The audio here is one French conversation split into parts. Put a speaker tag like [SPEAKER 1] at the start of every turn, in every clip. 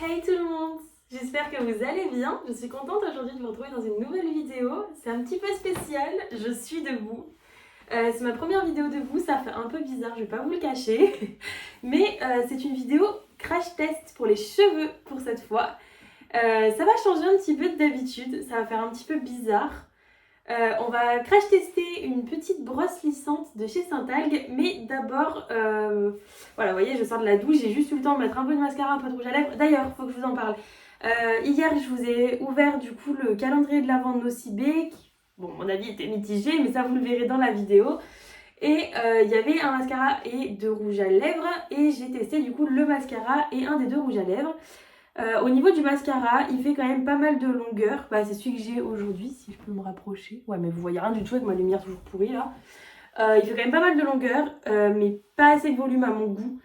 [SPEAKER 1] Hey tout le monde! J'espère que vous allez bien. Je suis contente aujourd'hui de vous retrouver dans une nouvelle vidéo. C'est un petit peu spécial, je suis debout. C'est ma première vidéo debout, ça fait un peu bizarre, je vais pas vous le cacher. Mais c'est une vidéo crash test pour les cheveux pour cette fois. Ça va changer un petit peu d'habitude, ça va faire un petit peu bizarre. On va crash tester une petite brosse lissante de chez Saint-Algue, mais d'abord, voilà, vous voyez, je sors de la douche, j'ai juste eu le temps de mettre un peu de mascara, un peu de rouge à lèvres. D'ailleurs, il faut que je vous en parle. Hier, je vous ai ouvert du coup le calendrier de l'Avent de Nocibé, qui, bon, mon avis était mitigé, mais ça vous le verrez dans la vidéo. Et il y avait un mascara et deux rouges à lèvres, et j'ai testé du coup le mascara et un des deux rouges à lèvres. Au niveau du mascara, il fait quand même pas mal de longueur. Bah, c'est celui que j'ai aujourd'hui, si je peux me rapprocher. Ouais, mais vous voyez rien du tout avec ma lumière toujours pourrie là. Il fait quand même pas mal de longueur, mais pas assez de volume à mon goût.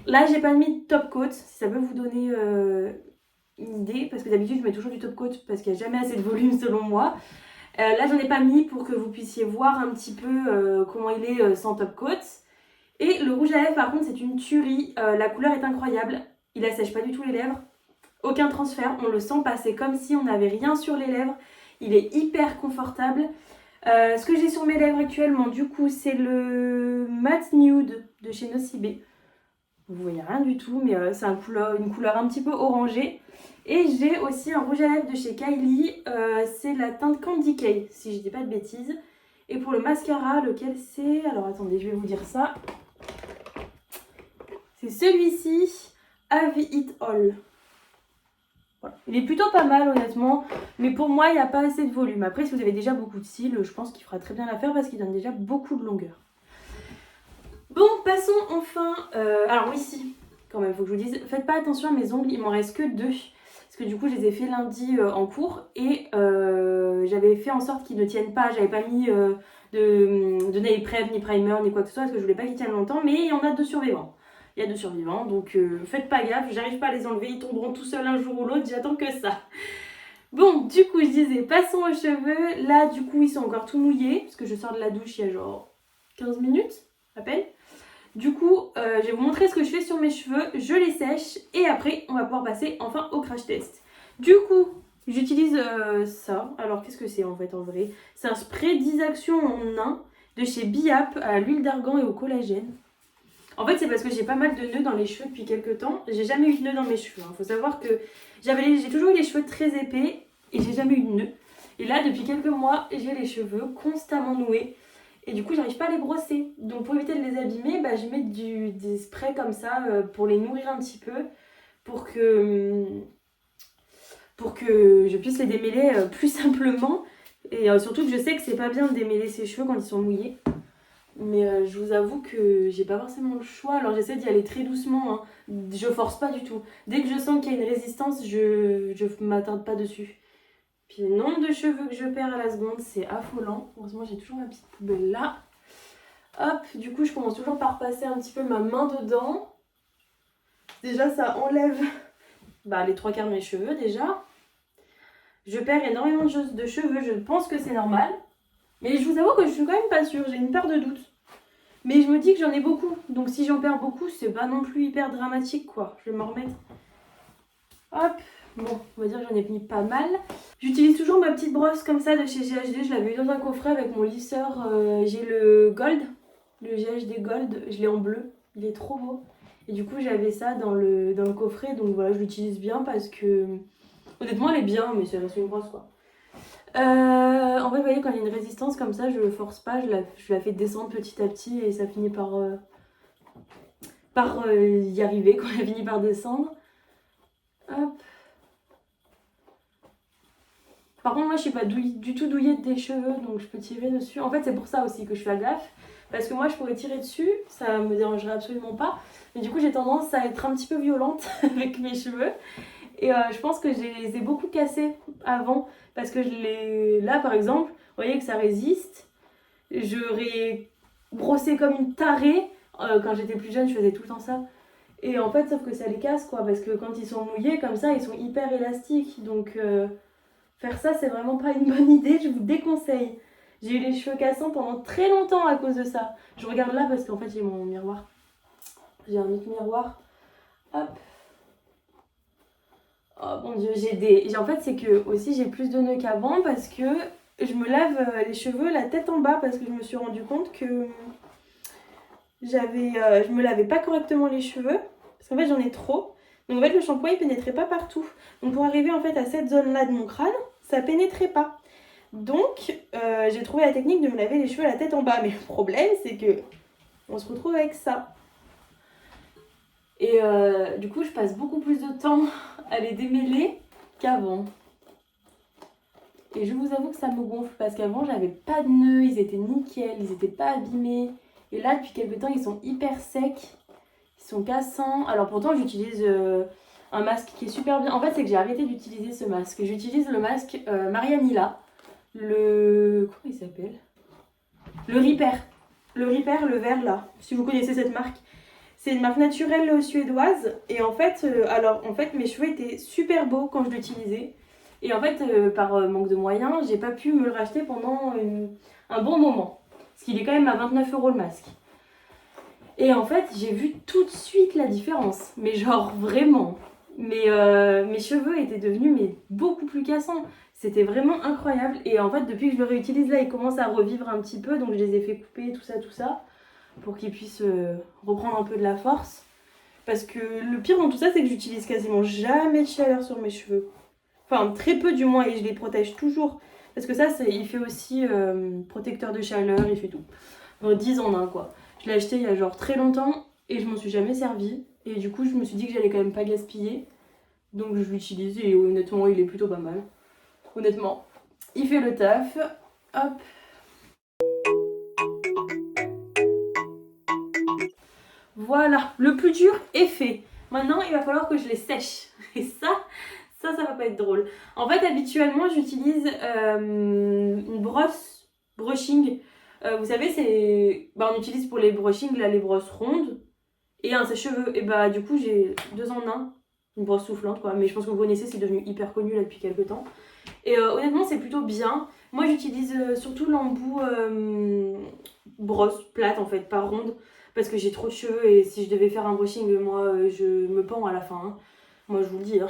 [SPEAKER 1] Là, j'ai pas mis de top coat, si ça peut vous donner une idée, parce que d'habitude, je mets toujours du top coat parce qu'il n'y a jamais assez de volume selon moi. Là, j'en ai pas mis pour que vous puissiez voir un petit peu comment il est sans top coat. Et le rouge à lèvres, par contre, c'est une tuerie. La couleur est incroyable. Il assèche pas du tout les lèvres. Aucun transfert, on le sent passer comme si on n'avait rien sur les lèvres. Il est hyper confortable. Ce que j'ai sur mes lèvres actuellement, du coup, c'est le Matte Nude de chez Nocibé. Vous voyez rien du tout, mais c'est une couleur un petit peu orangée. Et j'ai aussi un rouge à lèvres de chez Kylie. C'est la teinte Candy K, si je dis pas de bêtises. Et pour le mascara, lequel c'est? Alors attendez, je vais vous dire ça. C'est celui-ci, Have It All. Voilà. Il est plutôt pas mal honnêtement, mais pour moi il n'y a pas assez de volume. Après si vous avez déjà beaucoup de cils, je pense qu'il fera très bien l'affaire parce qu'il donne déjà beaucoup de longueur. Bon, passons enfin... alors oui, si, quand même, faut que je vous dise, faites pas attention à mes ongles, il m'en reste que deux. Parce que du coup je les ai fait lundi en cours et j'avais fait en sorte qu'ils ne tiennent pas, j'avais pas mis de nail prep, ni primer, ni quoi que ce soit parce que je voulais pas qu'ils tiennent longtemps, mais il y en a deux survivants. Il y a deux survivants, donc faites pas gaffe, j'arrive pas à les enlever, ils tomberont tout seuls un jour ou l'autre, j'attends que ça. Bon, du coup, je disais, passons aux cheveux. Là, du coup, ils sont encore tout mouillés, parce que je sors de la douche il y a genre 15 minutes, à peine. Du coup, je vais vous montrer ce que je fais sur mes cheveux, je les sèche, et après, on va pouvoir passer enfin au crash test. Du coup, j'utilise ça. Alors, qu'est-ce que c'est en fait, en vrai? C'est un spray 10 actions en 1 de chez Biap à l'huile d'argan et au collagène. En fait, c'est parce que j'ai pas mal de nœuds dans les cheveux depuis quelques temps. J'ai jamais eu de nœuds dans mes cheveux. Faut savoir que j'ai toujours eu les cheveux très épais et j'ai jamais eu de nœuds. Et là, depuis quelques mois, j'ai les cheveux constamment noués. Et du coup, j'arrive pas à les brosser. Donc, pour éviter de les abîmer, je mets des sprays comme ça pour les nourrir un petit peu. Pour que je puisse les démêler plus simplement. Et surtout que je sais que c'est pas bien de démêler ses cheveux quand ils sont mouillés. Mais je vous avoue que j'ai pas forcément le choix, alors j'essaie d'y aller très doucement, hein. Je force pas du tout. Dès que je sens qu'il y a une résistance, je m'attarde pas dessus. Puis le nombre de cheveux que je perds à la seconde, c'est affolant. Heureusement, j'ai toujours ma petite poubelle là. Hop, du coup, je commence toujours par passer un petit peu ma main dedans. Déjà, ça enlève les trois quarts de mes cheveux déjà. Je perds énormément de cheveux, je pense que c'est normal. Mais je vous avoue que je suis quand même pas sûre, j'ai une peur de doute. Mais je me dis que j'en ai beaucoup, donc si j'en perds beaucoup, c'est pas non plus hyper dramatique quoi. Je vais m'en remettre. Hop, bon, on va dire que j'en ai mis pas mal. J'utilise toujours ma petite brosse comme ça de chez GHD, je l'avais eu dans un coffret avec mon lisseur. J'ai le Gold, le GHD Gold, je l'ai en bleu, il est trop beau. Et du coup j'avais ça dans le coffret, donc voilà, je l'utilise bien parce que... Honnêtement elle est bien, mais c'est une brosse quoi. En fait, vous voyez, quand il y a une résistance comme ça, je force pas, je la fais descendre petit à petit et ça finit par y arriver quand elle finit par descendre. Hop. Par contre, moi, je suis pas du tout douillette des cheveux, donc je peux tirer dessus. En fait, c'est pour ça aussi que je fais gaffe. Parce que moi, je pourrais tirer dessus, ça me dérangerait absolument pas. Mais du coup, j'ai tendance à être un petit peu violente avec mes cheveux. Et je pense que je les ai beaucoup cassés avant. Parce que là, par exemple, vous voyez que ça résiste. J'aurais brossé comme une tarée. Quand j'étais plus jeune, je faisais tout le temps ça. Et en fait, sauf que ça les casse, quoi. Parce que quand ils sont mouillés comme ça, ils sont hyper élastiques. Donc, faire ça, c'est vraiment pas une bonne idée. Je vous déconseille. J'ai eu les cheveux cassants pendant très longtemps à cause de ça. Je regarde là parce qu'en fait, j'ai mon miroir. J'ai un autre miroir. Hop. Oh mon dieu, en fait, c'est que aussi j'ai plus de nœuds qu'avant parce que je me lave les cheveux la tête en bas parce que je me suis rendu compte que je me lavais pas correctement les cheveux parce qu'en fait j'en ai trop. Donc en fait le shampoing il pénétrait pas partout. Donc pour arriver en fait à cette zone là de mon crâne, ça pénétrait pas. Donc j'ai trouvé la technique de me laver les cheveux la tête en bas. Mais le problème c'est que on se retrouve avec ça. Et du coup je passe beaucoup plus de temps à les démêler qu'avant. Et je vous avoue que ça me gonfle parce qu'avant j'avais pas de nœuds, ils étaient nickel, ils étaient pas abîmés. Et là depuis quelques temps ils sont hyper secs, ils sont cassants. Alors pourtant j'utilise un masque qui est super bien. En fait c'est que j'ai arrêté d'utiliser ce masque. J'utilise le masque Marianilla. Comment il s'appelle? Le Repair. Le Repair, le vert là, si vous connaissez cette marque. C'est une marque naturelle suédoise. Et en fait, mes cheveux étaient super beaux quand je l'utilisais. Et en fait, par manque de moyens, j'ai pas pu me le racheter pendant un bon moment. Parce qu'il est quand même à 29 € le masque. Et en fait, j'ai vu tout de suite la différence. Mais genre vraiment. Mes cheveux étaient devenus beaucoup plus cassants. C'était vraiment incroyable. Et en fait, depuis que je le réutilise là, ils commencent à revivre un petit peu. Donc je les ai fait couper, tout ça. Pour qu'ils puissent reprendre un peu de la force. Parce que le pire dans tout ça, c'est que j'utilise quasiment jamais de chaleur sur mes cheveux. Enfin, très peu du moins, et je les protège toujours. Parce que ça, il fait aussi protecteur de chaleur, il fait tout. Donc 10 en 1 quoi. Je l'ai acheté il y a genre très longtemps et je m'en suis jamais servi. Et du coup, je me suis dit que j'allais quand même pas gaspiller. Donc je l'utilise et honnêtement, il est plutôt pas mal. Honnêtement, il fait le taf. Hop. Voilà, le plus dur est fait. Maintenant, il va falloir que je les sèche. Et ça va pas être drôle. En fait, habituellement, j'utilise une brosse brushing. Vous savez, on utilise pour les brushing là, les brosses rondes et un sèche-cheveux. Et du coup, j'ai 2 en 1. Une brosse soufflante quoi. Mais je pense que vous connaissez, c'est devenu hyper connu là depuis quelques temps. Et honnêtement, c'est plutôt bien. Moi, j'utilise surtout l'embout brosse plate en fait, pas ronde. Parce que j'ai trop de cheveux et si je devais faire un brushing, moi, je me pends à la fin. Hein. Moi, je vous le dis, hein.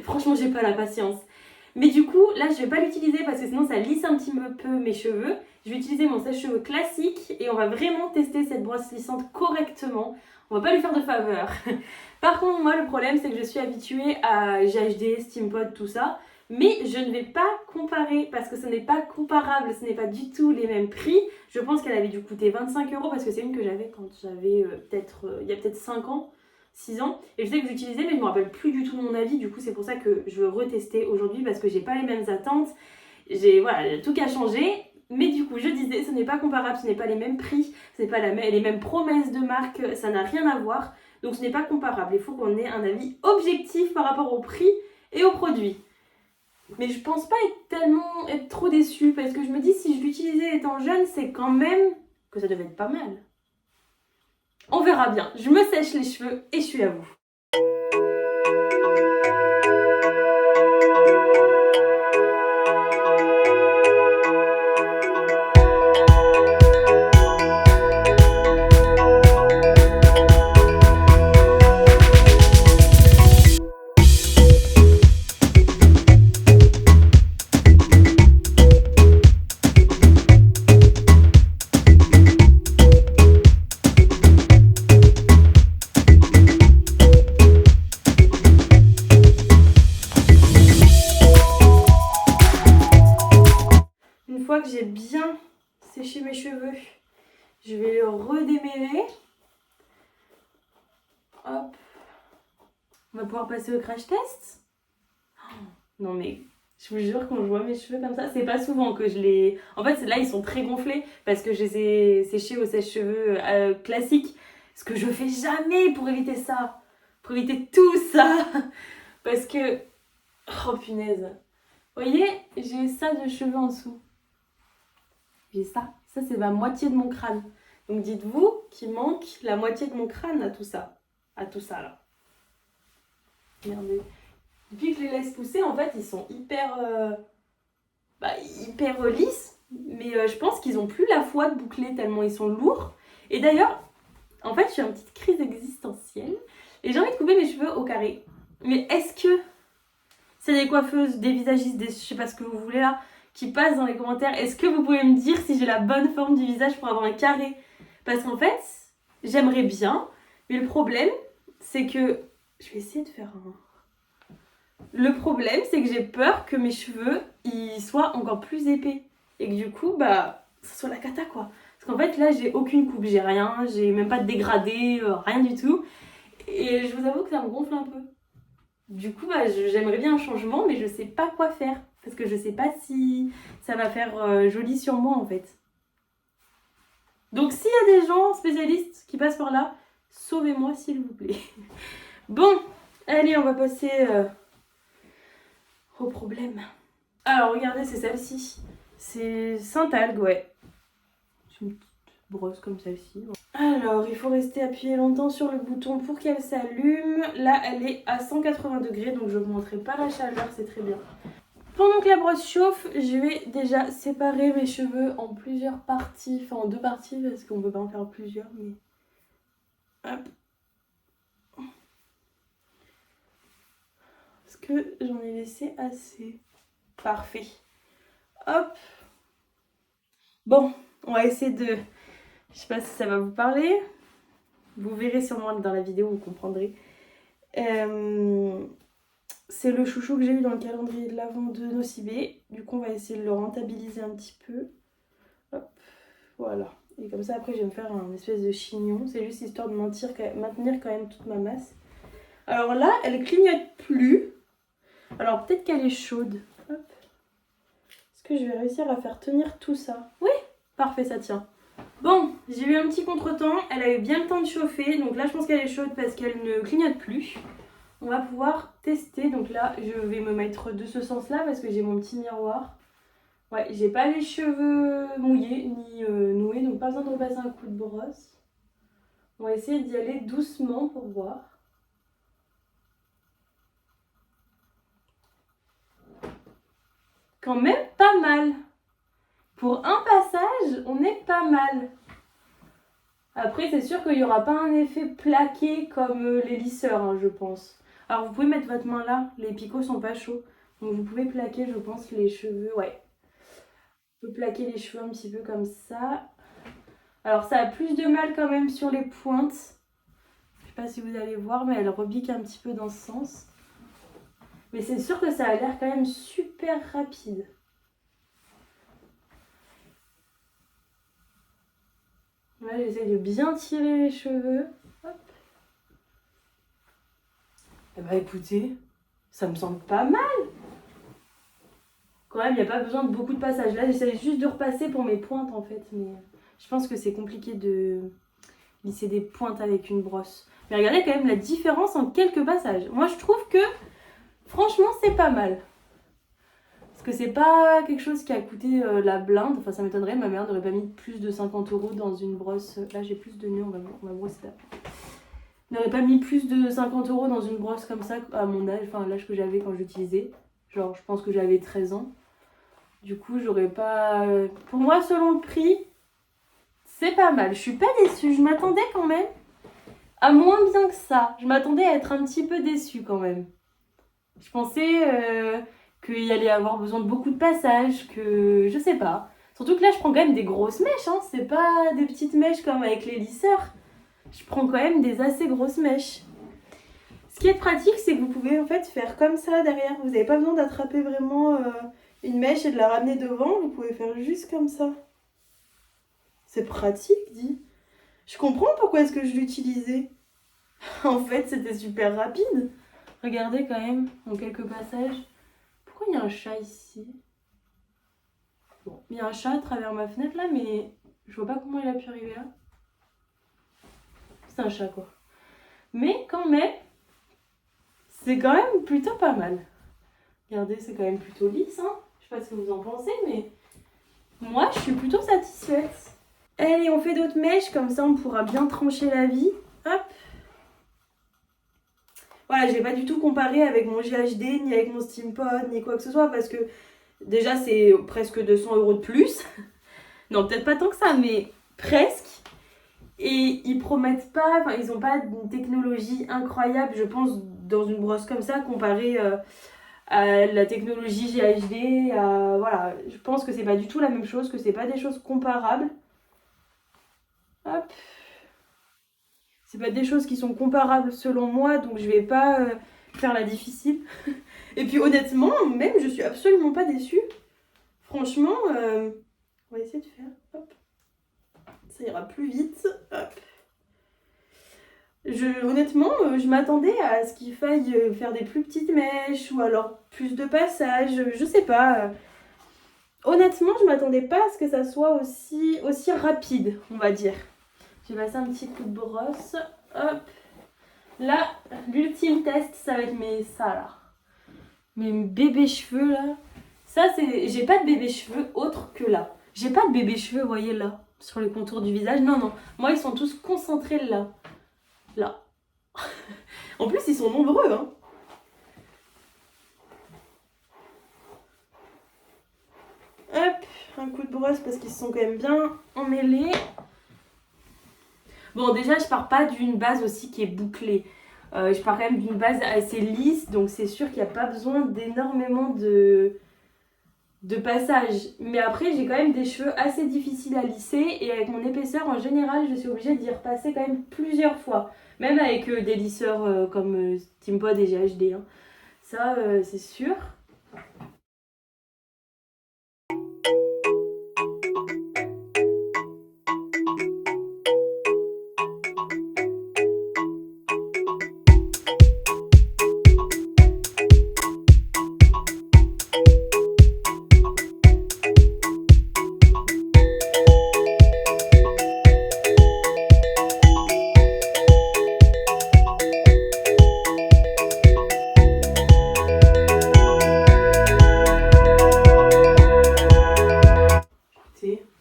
[SPEAKER 1] Franchement, j'ai pas la patience. Mais du coup, là, je vais pas l'utiliser parce que sinon, ça lisse un petit peu mes cheveux. Je vais utiliser mon sèche-cheveux classique et on va vraiment tester cette brosse lissante correctement. On va pas lui faire de faveur. Par contre, moi, le problème, c'est que je suis habituée à GHD, Steampod, tout ça. Mais je ne vais pas comparer parce que ce n'est pas comparable, ce n'est pas du tout les mêmes prix. Je pense qu'elle avait dû coûter 25 € parce que c'est une que j'avais quand j'avais il y a peut-être 5 ans, 6 ans. Et je sais que j'utilisais mais je ne me rappelle plus du tout de mon avis. Du coup c'est pour ça que je veux retester aujourd'hui parce que j'ai pas les mêmes attentes. Voilà, tout a changé. Mais du coup je disais ce n'est pas comparable, ce n'est pas les mêmes prix, ce n'est pas les mêmes promesses de marque, ça n'a rien à voir. Donc ce n'est pas comparable, il faut qu'on ait un avis objectif par rapport au prix et aux produits. Mais je pense pas être trop déçue parce que je me dis si je l'utilisais étant jeune, c'est quand même que ça devait être pas mal. On verra bien. Je me sèche les cheveux et je suis à vous. Une fois que j'ai bien séché mes cheveux, je vais les redémêler. Hop. On va pouvoir passer au crash test. Non mais, je vous jure quand je vois mes cheveux comme ça, c'est pas souvent que je les... En fait, là, ils sont très gonflés parce que je les ai séchés au sèche-cheveux classique. Ce que je fais jamais pour éviter ça. Pour éviter tout ça. Parce que... Oh punaise. Vous voyez, j'ai ça de cheveux en dessous. J'ai ça. Ça, c'est ma moitié de mon crâne. Donc dites-vous qu'il manque la moitié de mon crâne à tout ça. À tout ça, là. Regardez. Depuis que je les laisse pousser, en fait, ils sont hyper lisses. Mais je pense qu'ils ont plus la foi de boucler tellement ils sont lourds. Et d'ailleurs, en fait, je suis en petite crise existentielle. Et j'ai envie de couper mes cheveux au carré. Mais est-ce que c'est des coiffeuses, des visagistes, je sais pas ce que vous voulez là, qui passent dans les commentaires. Est-ce que vous pouvez me dire si j'ai la bonne forme du visage pour avoir un carré? Parce qu'en fait, j'aimerais bien, mais le problème, c'est que... Je vais essayer de faire un... Le problème, c'est que j'ai peur que mes cheveux, ils soient encore plus épais. Et que du coup, bah, ça soit la cata, quoi. Parce qu'en fait, là, j'ai aucune coupe, j'ai rien, j'ai même pas de dégradé, rien du tout. Et je vous avoue que ça me gonfle un peu. Du coup, bah, j'aimerais bien un changement, mais je sais pas quoi faire. Parce que je sais pas si ça va faire joli sur moi, en fait. Donc, s'il y a des gens spécialistes qui passent par là, sauvez-moi, s'il vous plaît. Bon, allez, on va passer au problème. Alors, regardez, c'est celle-ci. C'est Saint-Algue, ouais. C'est une petite brosse comme celle-ci. Alors, il faut rester appuyé longtemps sur le bouton pour qu'elle s'allume. Là, elle est à 180 degrés, donc je ne montrerai pas la chaleur, c'est très bien. Pendant que la brosse chauffe, je vais déjà séparer mes cheveux en plusieurs parties. Enfin, en 2 parties, parce qu'on ne peut pas en faire plusieurs, mais... Hop. Parce que j'en ai laissé assez. Parfait. Hop. Bon, on va essayer de... Je sais pas si ça va vous parler. Vous verrez sûrement dans la vidéo, vous comprendrez. C'est le chouchou que j'ai eu dans le calendrier de l'Avent de Nocibé. Du coup, on va essayer de le rentabiliser un petit peu. Hop, voilà. Et comme ça, après, je vais me faire un espèce de chignon. C'est juste histoire de maintenir quand même toute ma masse. Alors là, elle clignote plus. Alors peut-être qu'elle est chaude. Hop. Est-ce que je vais réussir à faire tenir tout ça? Oui, parfait, ça tient. Bon, j'ai eu un petit contretemps. Elle a eu bien le temps de chauffer. Donc là, je pense qu'elle est chaude parce qu'elle ne clignote plus. On va pouvoir tester. Donc là, je vais me mettre de ce sens-là parce que j'ai mon petit miroir. Ouais, j'ai pas les cheveux mouillés ni noués, donc pas besoin de repasser un coup de brosse. On va essayer d'y aller doucement pour voir. Quand même pas mal. Pour un passage, on est pas mal. Après, c'est sûr qu'il n'y aura pas un effet plaqué comme les lisseurs, hein, je pense. Alors, vous pouvez mettre votre main là, les picots sont pas chauds. Donc, vous pouvez plaquer, je pense, les cheveux. Ouais. On peut plaquer les cheveux un petit peu comme ça. Alors, ça a plus de mal quand même sur les pointes. Je sais pas si vous allez voir, mais elle rebique un petit peu dans ce sens. Mais c'est sûr que ça a l'air quand même super rapide. Là, j'essaie de bien tirer les cheveux. Hop. Eh bah écoutez, ça me semble pas mal. Quand même, il n'y a pas besoin de beaucoup de passages. Là, j'essaie juste de repasser pour mes pointes en fait. Mais je pense que c'est compliqué de lisser des pointes avec une brosse. Mais regardez quand même la différence en quelques passages. Moi, je trouve que franchement, c'est pas mal. Parce que c'est pas quelque chose qui a coûté la blinde. Enfin, ça m'étonnerait. Ma mère n'aurait pas mis plus de 50 € dans une brosse. Là, j'ai plus de nœuds. On va brosser là. N'aurais pas mis plus de 50 € dans une brosse comme ça à mon âge. Enfin, l'âge que j'avais quand j'utilisais. Genre, je pense que j'avais 13 ans. Du coup, j'aurais pas... Pour moi, selon le prix, c'est pas mal. Je suis pas déçue. Je m'attendais quand même à moins bien que ça. Je m'attendais à être un petit peu déçue quand même. Je pensais qu'il y allait avoir besoin de beaucoup de passages, que... Je sais pas. Surtout que là, je prends quand même des grosses mèches. Hein. C'est pas des petites mèches comme avec les lisseurs. Je prends quand même des assez grosses mèches. Ce qui est pratique, c'est que vous pouvez en fait faire comme ça derrière. Vous n'avez pas besoin d'attraper vraiment une mèche et de la ramener devant. Vous pouvez faire juste comme ça. C'est pratique, dit. Je comprends pourquoi est-ce que je l'utilisais. En fait, c'était super rapide. Regardez quand même, en quelques passages. Pourquoi il y a un chat ici? Bon, il y a un chat à travers ma fenêtre là, mais je vois pas comment il a pu arriver là. C'est un chat quoi. Mais quand même, c'est quand même plutôt pas mal. Regardez, c'est quand même plutôt lisse, hein. Je sais pas ce que vous en pensez, mais moi, je suis plutôt satisfaite. Allez, on fait d'autres mèches, comme ça on pourra bien trancher la vie. Hop. Voilà, je vais pas du tout comparer avec mon GHD, ni avec mon Steampod, ni quoi que ce soit, parce que déjà, c'est presque 200 € de plus. Non, peut-être pas tant que ça, mais presque. Et ils promettent pas, enfin, ils ont pas une technologie incroyable, je pense, dans une brosse comme ça, comparé à la technologie GHD, voilà, je pense que c'est pas du tout la même chose, que c'est pas des choses comparables. Hop. C'est pas des choses qui sont comparables selon moi, donc je vais pas faire la difficile. Et puis honnêtement, même je suis absolument pas déçue. Franchement, on va essayer de faire. Hop. Ça ira plus vite. Hop. Honnêtement, je m'attendais à ce qu'il faille faire des plus petites mèches ou alors plus de passages, je sais pas. Honnêtement, je m'attendais pas à ce que ça soit aussi rapide, on va dire. Je vais passer un petit coup de brosse. Hop. Là, l'ultime test, ça va être mes bébés cheveux là. Ça, c'est. J'ai pas de bébés cheveux autre que là. J'ai pas de bébés cheveux, vous voyez là, sur les contours du visage. Non, non. Moi, ils sont tous concentrés là. Là. En plus, ils sont nombreux, hein. Hop, un coup de brosse parce qu'ils sont quand même bien emmêlés. Bon, déjà, je pars pas d'une base aussi qui est bouclée. Je pars quand même d'une base assez lisse, donc c'est sûr qu'il n'y a pas besoin d'énormément de passage. Mais après, j'ai quand même des cheveux assez difficiles à lisser et avec mon épaisseur, en général, je suis obligée d'y repasser quand même plusieurs fois. Même avec des lisseurs comme Timpod et GHD. Hein. Ça, c'est sûr.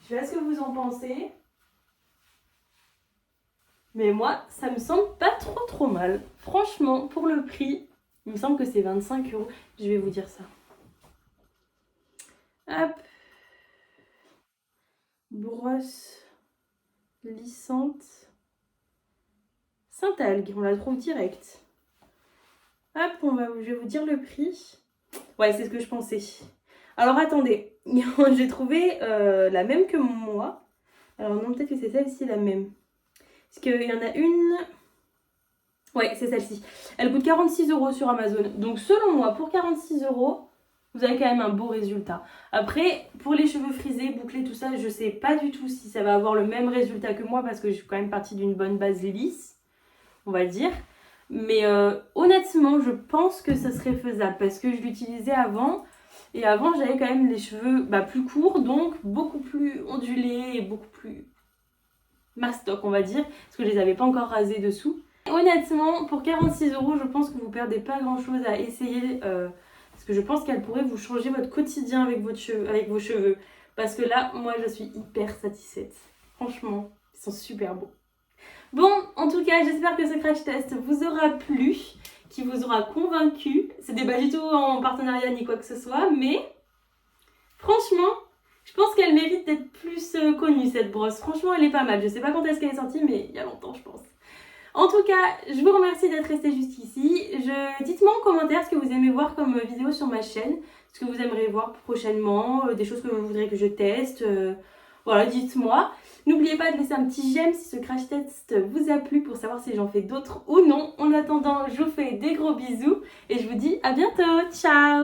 [SPEAKER 1] Je sais pas ce que vous en pensez. Mais moi, ça me semble pas trop mal. Franchement, pour le prix, il me semble que c'est 25 €. Je vais vous dire ça. Hop. Brosse lissante. Saint-Algue, on la trouve direct. Hop, je vais vous dire le prix. Ouais, c'est ce que je pensais. Alors attendez, j'ai trouvé la même que moi. Alors non, peut-être que c'est celle-ci la même. Parce qu'il y en a une... Ouais, c'est celle-ci. Elle coûte 46 € sur Amazon. Donc selon moi, pour 46 €, vous avez quand même un beau résultat. Après, pour les cheveux frisés, bouclés, tout ça, je sais pas du tout si ça va avoir le même résultat que moi parce que je suis quand même partie d'une bonne base lisse, on va dire. Mais honnêtement, je pense que ça serait faisable parce que je l'utilisais avant. Et avant, j'avais quand même les cheveux plus courts, donc beaucoup plus ondulés et beaucoup plus mastoc, on va dire, parce que je les avais pas encore rasés dessous. Honnêtement, pour 46 €, je pense que vous perdez pas grand chose à essayer parce que je pense qu'elle pourrait vous changer votre quotidien avec vos cheveux. Parce que là, moi, je suis hyper satisfaite. Franchement, ils sont super beaux. Bon, en tout cas, j'espère que ce crash test vous aura plu, qu'il vous aura convaincu. C'était pas du tout en partenariat ni quoi que ce soit, mais franchement, je pense qu'elle mérite d'être plus connue cette brosse. Franchement, elle est pas mal. Je sais pas quand est-ce qu'elle est sortie, mais il y a longtemps, je pense. En tout cas, je vous remercie d'être resté jusqu'ici. Dites-moi en commentaire ce que vous aimez voir comme vidéo sur ma chaîne, ce que vous aimeriez voir prochainement, des choses que vous voudrez que je teste. Voilà, dites-moi. N'oubliez pas de laisser un petit j'aime si ce crash test vous a plu pour savoir si j'en fais d'autres ou non. En attendant, je vous fais des gros bisous et je vous dis à bientôt. Ciao!